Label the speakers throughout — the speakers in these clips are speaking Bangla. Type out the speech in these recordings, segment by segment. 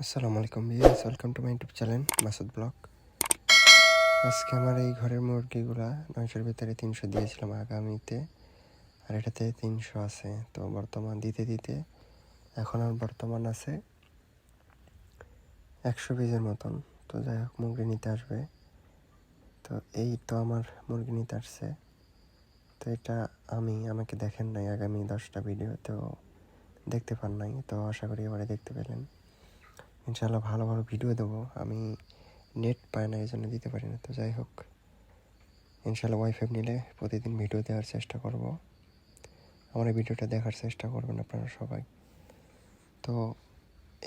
Speaker 1: আসসালামু আলাইকুম viewers, welcome to my YouTube channel Masud blog. আজকে আমার এই ঘরের মুরগিগুলা 900-র ভিতরে 300 দিয়েছিলাম আগামীতে, আর এটাতে 300 আছে। তো বর্তমান দিতে দিতে এখন আর বর্তমান আছে 100 পিসের মতন। তো যাই হোক, মুরগি নিতে আসবে। তো এই তো আমার মুরগি নিতে আসছে। তো এটা আমাকে দেখেন নাই আগামী 10টা ভিডিও, তো দেখতে পান নাই। তো আশা করি এবারে দেখতে পেলেন। ইনশাআল্লাহ ভালো ভালো ভিডিও দেবো। আমি নেট পায় না, এই জন্য দিতে পারি না। তো যাই হোক, ইনশাআল্লাহ ওয়াইফাই নিলে প্রতিদিন ভিডিও দেওয়ার চেষ্টা করব। আমার এই ভিডিওটা দেখার চেষ্টা করবেন আপনারা সবাই। তো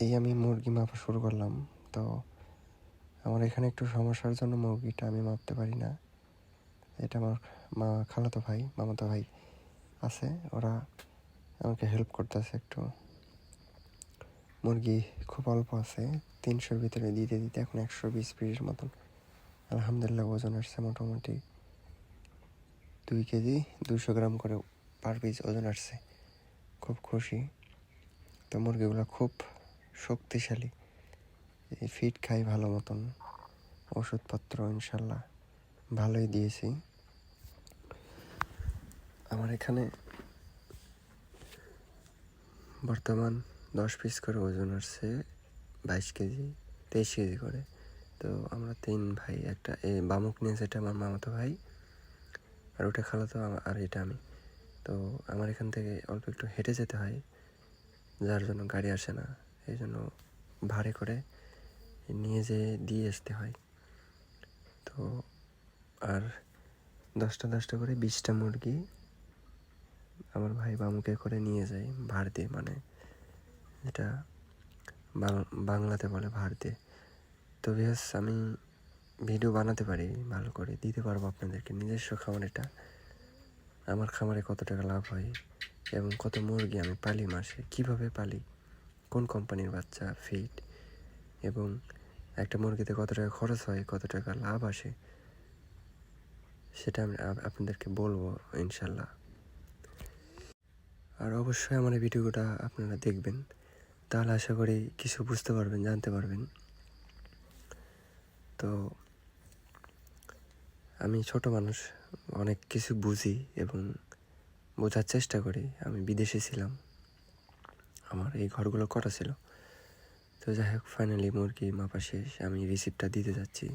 Speaker 1: এই আমি মুরগি মাপা শুরু করলাম। তো আমার এখানে একটু সমস্যার জন্য মুরগিটা আমি মাপতে পারি না। এটা আমার খালাতো ভাই, মামাতো ভাই আছে, ওরা আমাকে হেল্প করতেছে একটু। মুরগি খুব অল্প আছে, 300-র ভিতরে দিতে দিতে এখন 120 পিসের মতন আলহামদুলিল্লাহ ওজন আসছে। মোটামুটি 2 কেজি 200 গ্রাম করে পার পিস ওজন আসছে। খুব খুশি। তো মুরগিগুলো খুব শক্তিশালী, এই ফিড খাই ভালো মতন, ওষুধপত্র ইনশাল্লাহ ভালোই দিয়েছি। আমার এখানে বর্তমান 10 পিস করে ওজন আসছে, 22 কেজি 23 কেজি করে। তো আমরা 3 ভাই, একটা বামুক নিয়েছে, এটা আমার মামাতো ভাই, আর ওটা খালাতো, আর এটা আমি। তো আমার এখান থেকে অল্প একটু হেঁটে যেতে হয়, যার জন্য গাড়ি আসে না, এই জন্য ভাড়ে করে নিয়ে যেয়ে দিয়ে আসতে হয়। তো আর 10টা করে 20টা মুরগি আমার ভাই বামুকে করে নিয়ে যায় ভাড় দিয়ে, মানে যেটা বাংলাতে বলে ভাড় দিয়ে। তো ভিউয়ার্স, আমি ভিডিও বানাতে পারি, ভালো করে দিতে পারবো আপনাদেরকে। নিজস্ব খামার এটা, আমার খামারে কত টাকা লাভ হয় এবং কত মুরগি আমি পালি মাসে, কিভাবে পালি, কোন কোম্পানির বাচ্চা ফিড, এবং একটা মুরগিতে কত টাকা খরচ হয়, কত টাকা লাভ আসে, সেটা আমি আপনাদেরকে বলবো ইনশাল্লাহ। আর অবশ্যই আমার এই ভিডিওটা আপনারা দেখবেন, তাহলে আশা করি কিছু বুঝতে পারবেন, জানতে পারবেন। তো আমি ছোট মানুষ, অনেক কিছু বুঝি এবং বোঝার চেষ্টা করি। আমি বিদেশে ছিলাম, আমার এই ঘরগুলো করা ছিল। তো যাই হোক, ফাইনালি মুরগি মাপা শেষ, আমি রিসিপ্টটা দিতে যাচ্ছি।